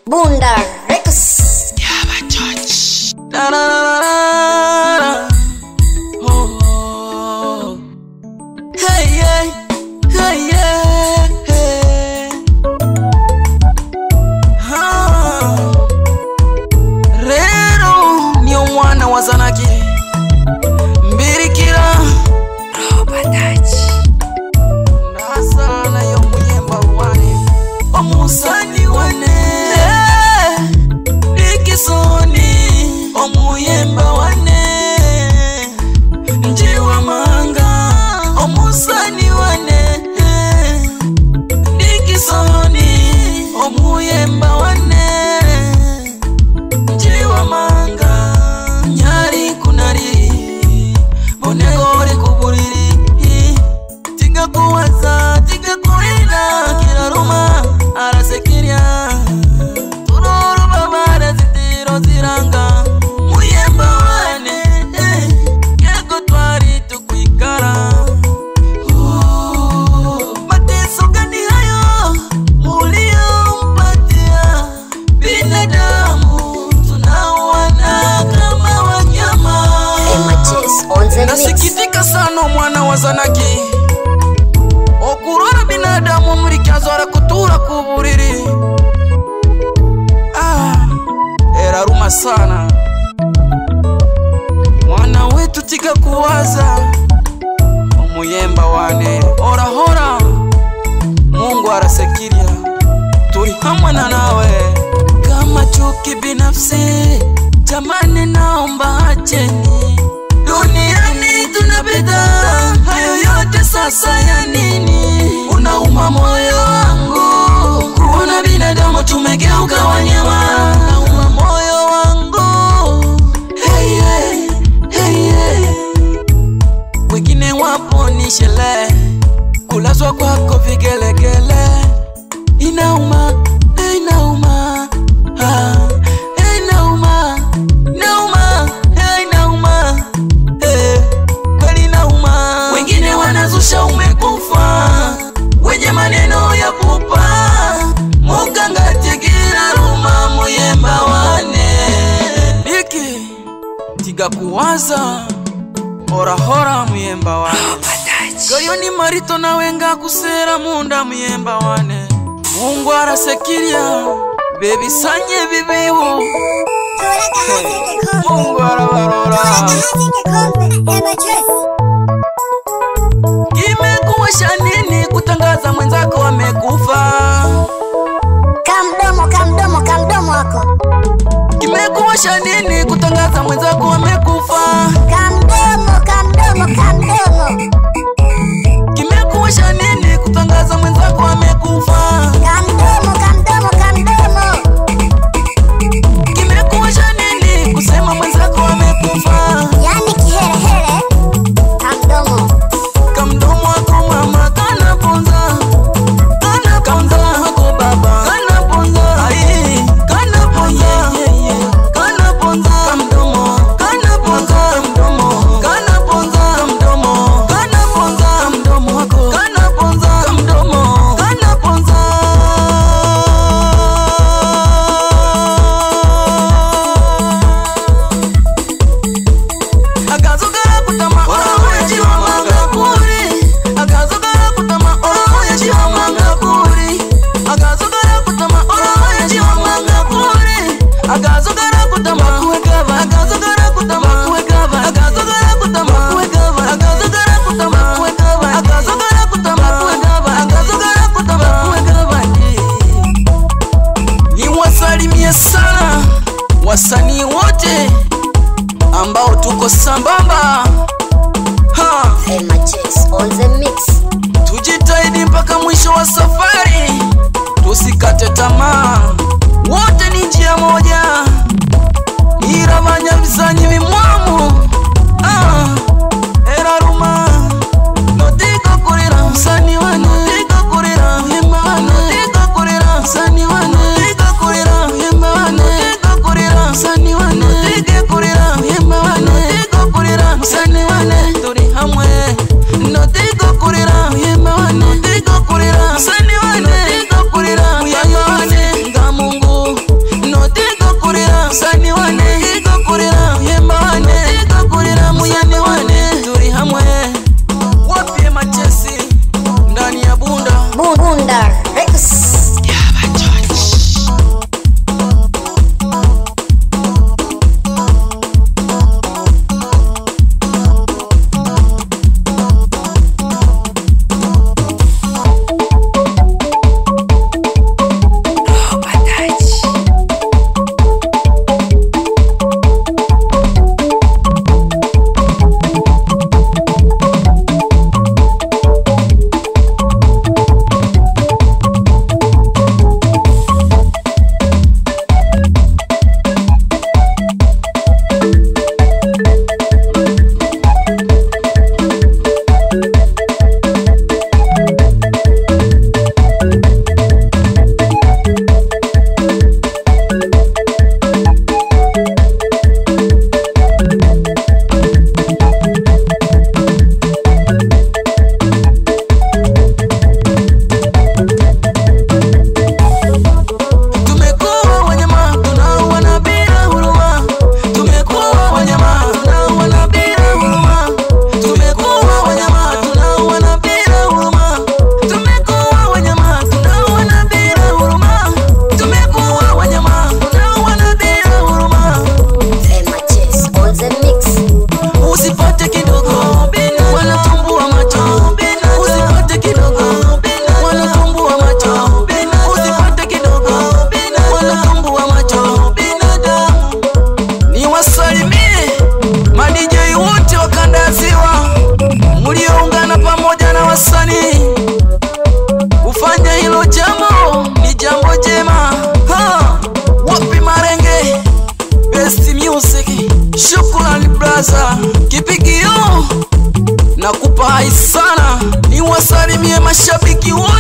Bunda Records. Yaba Touch. Na na na na na. Oh, oh. Hey yeah, hey yeah, hey. Rero niyo mwana wa Zanaki Mbirikira Robatachi. Nasana yo muyemba wane Omusani wane Nikisoni Omuyemba wane Njiwa manga Omusani wane Nikisoni Omuyemba wane Njiwa manga Nyari kunari Bonegore kuburiri Tiga kuwaza, tiga kuina Kila ruma, arasekiria Tururu babara zitiro ziranga Muyemba wane Yego twari tukwikara Mateso gani hayo Mulio mpatia Binadamu Tunawana kama wanyama MHS on the mix. Nasikitika sana mwana wa Zanaki Okurora binadamu murikazo arakutura kuburiri Eraruma sana Mwana wetu tika kuwaza Omuyemba wane Ora hora Mungu arasekiria Turi hamwe na nawe Kama chuki binafsi Jamani naomba acheni Duniani tunapita Hayo yote sasa ya nini Unauma moyo wangu Kuona binadamu tumegeuka wanyama Unauma moyo wangu Hey yeah, hey yeah. Wengine wapo ni shele Kulazwa kwako vigelegele Inauma, inauma Inauma, inauma, inauma Kweli nauma Wengine wanazusha umekufa Wenye maneno ya pupa Muganga tigira ruma muyemba wane Iki Tiga kuwaza Hora hora muyemba wane Robatachi. Goyo ni marito na wenga kusera munda muyemba wane Mungu arasekiria Baby sanye bibiwu Mungu arabarora Imekuwasha nini kutangaza mwenzako amekufa Kamdomo wako. Imekuwasha nini kutangaza mwenzako amekufa Kamdomo. Imekuwasha nini kutangaza mwenzako amekufa Kamdomo. Imekuwasha nini kusema mwenzako amekufa Yani kiherehere. Kamdomo. Kamdomo wako mama kana ponza wako baba kana ponza ai kana ponza kana ponza kamdomo kana ponza kamdomo kana ponza kamdomo kana ponza kamdomo wako kana ponza kamdomo kana ponza Agazogara kutama ora jiwa manga kuri Agazogara kutama ora jiwa manga kuri Agazogara kutama ora jiwa manga kuri Agazogara kutama kuwekava Agazogara kutama kuwekava Agazogara kutama kuwekava Agazogara kutama kuwekava Agazogara kutama kuwekava Agazogara kutama kuwekava Ni wasalimie sana wasanii wote ambao tuko sambamba MHS on the mix. Tujitahidi mpaka mwisho wa safari Tusikate tamaa Wote ni njia moja Iramanya visanyi vimwamu Eraruma Notiko kurira Msani wane Notiko kurira Yemba wane Notiko kurira Msani wane Notiko kurira Yemba wane Notiko kurira Msani wane Notiko kurira Yemba wane Notiko kurira Msani wane Turi hamwe Notiko kurira Yemba wane Notiko kurira Msani wane Notiko kurira Muyaya wane Nga Mungu wasalimie mashabiki wote